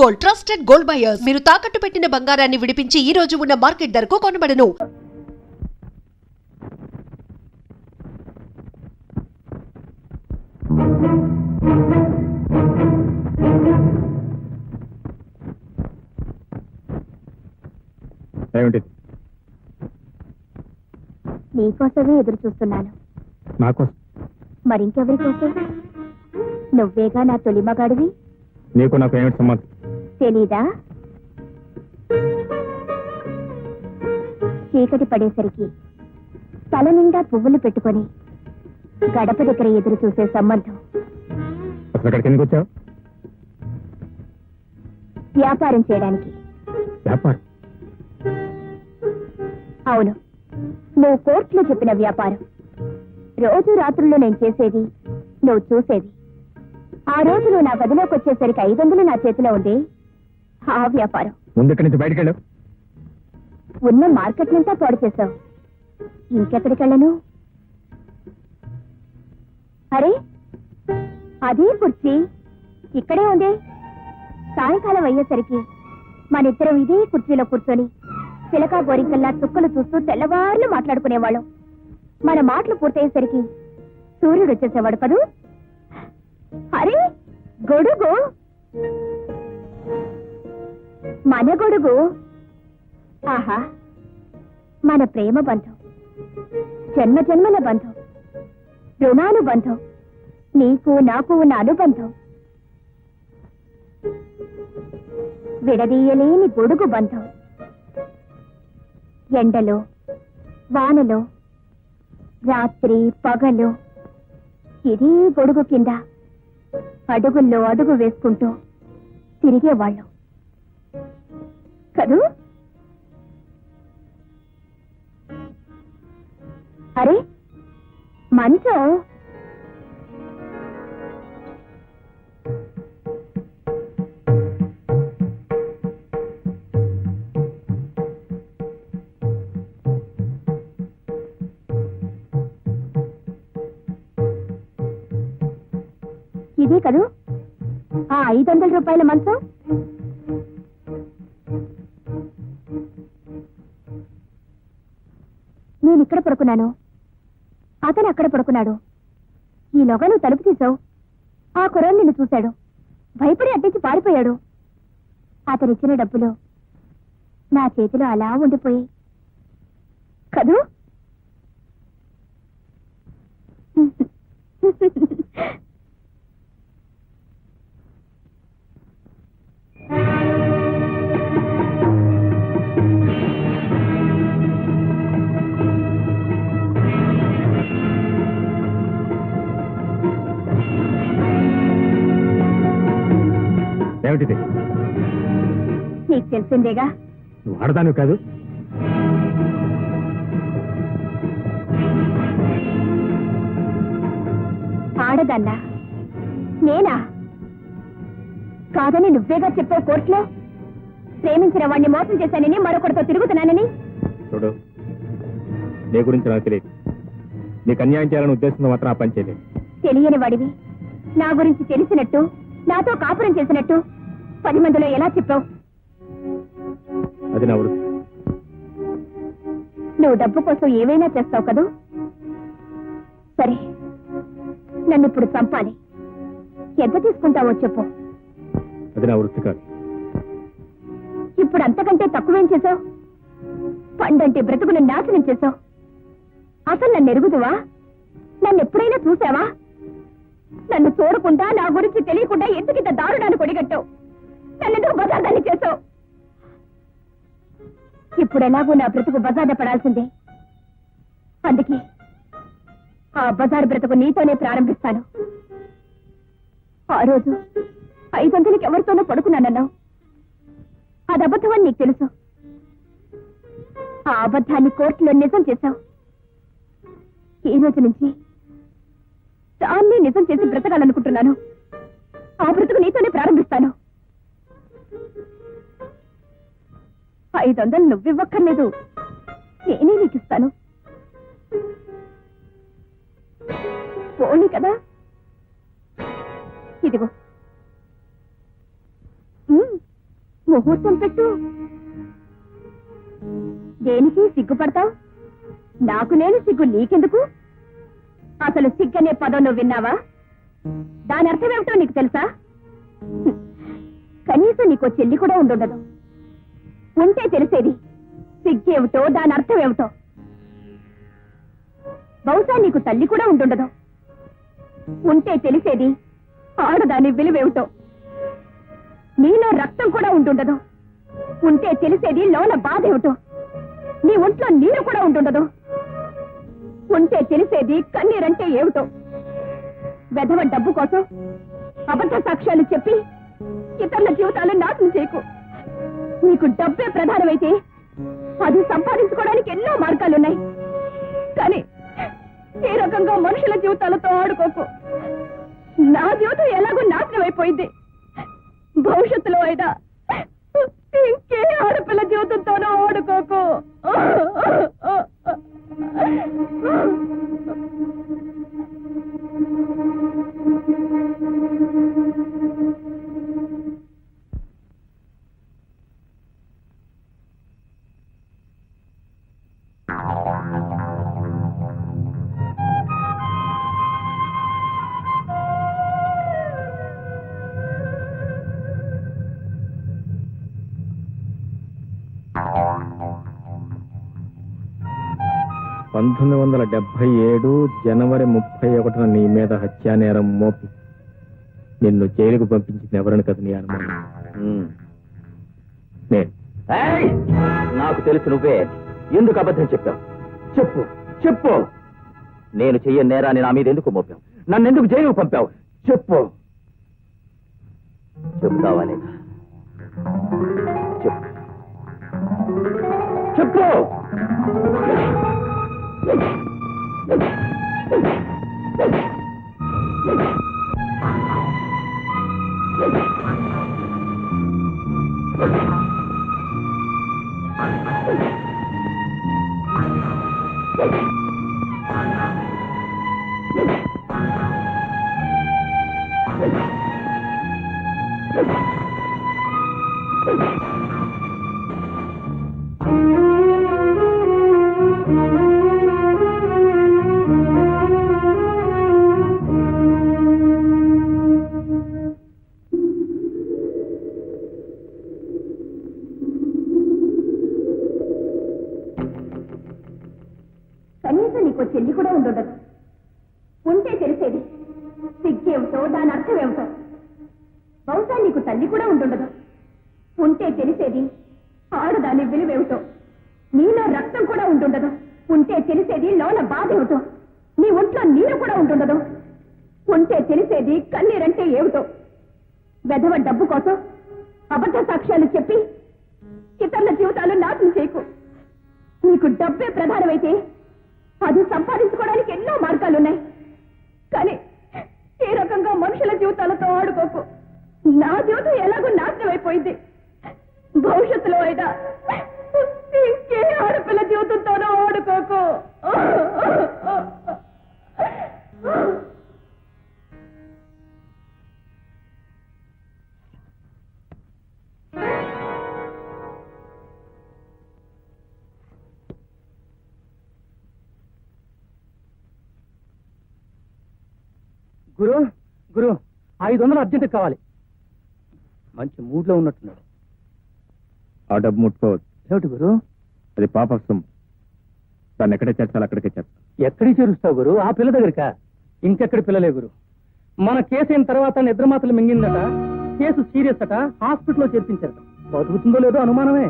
Gold, trusted gold buyers. మీరు తాకట్టు పెట్టిన బంగారాన్ని విడిపించి ఈ రోజు ఉన్న మార్కెట్ ధరకు కొనబడను. నీకోసమే ఎదురు చూస్తున్నాను. నాకోసం? మరింకెవరి కోసం? నువ్వేగా నా తొలి మగాడివి. నీకు నాకు ఏమిటి సంబంధం? తెలీదా? చీకటి పడేసరికి తల నిండా పువ్వులు పెట్టుకొని గడప దగ్గర ఎదురు చూసే సంబంధం. అసలు అక్కడికి ఎందుకు వచ్చావు? వ్యాపారం చేయడానికి. వ్యాపారం? అవును, నువ్వు కోర్టులో చెప్పిన వ్యాపారం. రోజు రాత్రుల్లో నేను చేసేది, నువ్వు చూసేది. ఆ రోజు నువ్వు నా గదిలోకి వచ్చేసరికి 500 నా చేతిలో ఉంది. ఆ వ్యాపారం. ముందు ఇక్కడి నుంచి బయటకు వెళ్ళావు. ఉన్న మార్కెట్ నుంచా పాడు చేశావు. ఇంకెక్కడికి వెళ్ళను? అరే, అదే కుర్చీ ఇక్కడే ఉంది. సాయంకాలం అయ్యేసరికి మనిద్దరం ఇదే కుర్చీలో కూర్చొని చిలకా బోరింకల్లా చుక్కలు చూస్తూ తెల్లవారులు మాట్లాడుకునేవాళ్ళం. మన మాటలు పూర్తయ్యేసరికి సూర్యుడు వచ్చేసేవాడు కదూ. అరే, గొడుగు, మన గొడుగు. ఆహా, మన ప్రేమ బంధం, జన్మ జన్మల బంధం, రుణానుబంధం, నీకు నాకు ఉన్న అనుబంధం, విడదీయలేని గొడుగు బంధం. ఎండలో వానలో రాత్రి పగలు ఇదే గొడుగు కింద అడుగుల్లో అడుగు వేసుకుంటూ తిరిగేవాళ్ళం కదూ. అరే, మంచం. ఇదే కదూ ఆ 500 రూపాయల మంచం. నేను ఇక్కడ పడుకున్నాను, అతను అక్కడ పడుకున్నాడు. ఈలోగా నువ్వు తలుపు తీసావు. ఆ కుర్రాడు నిన్ను చూశాడు, భయపడి అడ్డించి పారిపోయాడు. అతనిచ్చిన డబ్బులు నా చేతిలో అలా ఉండిపోయాయి కదూ. ఏమిటిది? నీకు తెలిసిందేగా. నువ్వు ఆడదాను కాదు. ఆడదన్నా? నేనా? కాదని నువ్వేగా చెప్పావు కోర్టులో. ప్రేమించిన వాడిని మోసం చేశానని, మరొకటితో తిరుగుతున్నానని. చూడు, నీ గురించి నాకు తెలియదు. నీకు అన్యాయం చేయాలని ఉద్దేశంతో మాత్రం ఆ పని చేయలేదు. తెలియని వాడివి నా గురించి తెలిసినట్టు, నాతో కాపురం చేసినట్టు 10 మందిలో ఎలా చెప్పావు? అది నా వృత్తి. నువ్వు డబ్బు కోసం ఏమైనా చేస్తావు కదూ. సరే, నన్ను ఇప్పుడు చంపాలి. ఎంత తీసుకుంటావో చెప్పు. అది నా వృత్తి కాదు. ఇప్పుడు అంతకంటే తక్కువేం చేశావు? పండంటే బ్రతుకును నాశనం చేశావు. అసలు నన్ను ఎరుగుదువా? నన్ను ఎప్పుడైనా చూసావా? నన్ను చూడకుండా, నా గురించి తెలియకుండా ఎందుకు ఇంత దారుణాన్ని కొడిగట్టావు? నన్నెందుకు బజార్దాన్ని చేశావు? ఇప్పుడు ఎలాగూ నా బ్రతుకు బజార్న పడాల్సిందే. అందుకే ఆ బజార్ బ్రతుకు నీతోనే ప్రారంభిస్తాను. ఆ రోజు 500కి ఎవరితోనో పడుకున్నానన్నావు. అది అబద్ధమని నీకు తెలుసు. ఆ అబద్ధాన్ని కోర్టులో నిజం చేశావు. ఈ రోజు నుంచి దాన్ని నిజం చేసి బ్రతకాలనుకుంటున్నాను. ఆ బ్రతుకు నీతోనే ప్రారంభిస్తాను. 500 నువ్వివ్వక్కర్లేదు, నేనే నీకు ఇస్తాను. పోనీ కదా. ఇదిగో. ముహూర్తం పెట్టు. దేనికి సిగ్గుపడతావు? నాకు నేను సిగ్గు నీకెందుకు? అసలు సిగ్గనే పదం నువ్వు విన్నావా? దాని అర్థం ఏమిటో నీకు తెలుసా? కనీసం నీకో చెల్లి కూడా ఉండుండదు. ఉంటే తెలిసేది సిగ్గేమిటో, దాని అర్థం ఏమిటో. బహుశా నీకు తల్లి కూడా ఉండుండదు. ఉంటే తెలిసేది ఆడదాని విలువేమిటో. నీలో రక్తం కూడా ఉండుండదు. ఉంటే తెలిసేది లోన బాధ ఏమిటో. నీ ఒంట్లో నీరు కూడా ఉండుండదు. ఉంటే తెలిసేది కన్నీరంటే ఏమిటో. వెధవ డబ్బు కోసం అబద్ధ సాక్ష్యాలు చెప్పి ఇతరుల జీవితాలు నాశనం చేయకు. నీకు డబ్బే ప్రధానమైతే అది సంపాదించుకోవడానికి ఎన్నో మార్గాలున్నాయి. కానీ ఈ రకంగా మనుషుల జీవితాలతో ఆడుకోకు. నా జీవితం ఎలాగో నాశనం అయిపోయింది. భవిష్యత్తులో అయినా ఇంకే ఆడపిల్ల జీవితంతోనూ ఆడుకోకు. (1977) జనవరి 31న నీ మీద హత్యానేరం మోపి నిన్ను జైలుకు పంపించింది ఎవరని కదా నీ అనుమానం? నాకు తెలుసు నువ్వే. ఎందుకు అబద్ధం చెప్పావు? చెప్పు చెప్పు. నేను చెయ్యని నేరాన్ని నా మీద ఎందుకు మోపావు? నన్ను ఎందుకు జైలుకు పంపావు? చెప్పు. చెప్తావా లేదా? చెప్పు చెప్పు. కనీసం నీకో చెల్లి కూడా ఉండదు. ఉంటే తెలిసేది సిగ్గేమిటో, దాని అర్థం ఏమిటో. బహుశా నీకు తల్లి కూడా ఉండుండదు. ఉంటే తెలిసేది ఆడదాని విలువేమిటో. నీలో రక్తం కూడా ఉండుండదు. ఉంటే తెలిసేది లోన బాధ ఏమిటో. నీ ఒంట్లో నీరు కూడా ఉండుండదు. ఉంటే తెలిసేది కన్నీరంటే ఏమిటో. వెధవ డబ్బు కోసం అబద్ధ సాక్ష్యాలు చెప్పి ఇతరుల జీవితాలు నాశనం చేయకు. నీకు డబ్బే ప్రధానమైతే అది సంపాదించుకోవడానికి ఎన్నో మార్గాలున్నాయి. కానీ ఈ రకంగా మనుషుల జీవితాలతో ఆడుకోకు. నా జీవితం ఎలాగో నాశనం అయిపోయింది. భవిష్యత్తులో అయినా ఇంకే ఆడపిల్ల జీవితంతోనూ ఆడుకోకు. గురు గురు 500 అర్జెంట్ కావాలి. మంచి మూడ్ లో ఉన్నట్టున్నాడు. ఆ డబ్బు ముట్టుకోవద్దు. ఏమిటి గురు? అది పాప సొమ్ము. దాన్ని ఎక్కడే చేర్చాలి అక్కడికే చేర్చాలి. ఎక్కడికి చేరుస్తావు గురు? ఆ పిల్ల దగ్గరికా? ఇంకెక్కడి పిల్లలే గురు. మన కేసు అయిన తర్వాత నిద్రమాతలు మింగిందట. కేసు సీరియస్ అట. హాస్పిటల్లో చేర్పించారట. బతుకుతుందో లేదో అనుమానమే.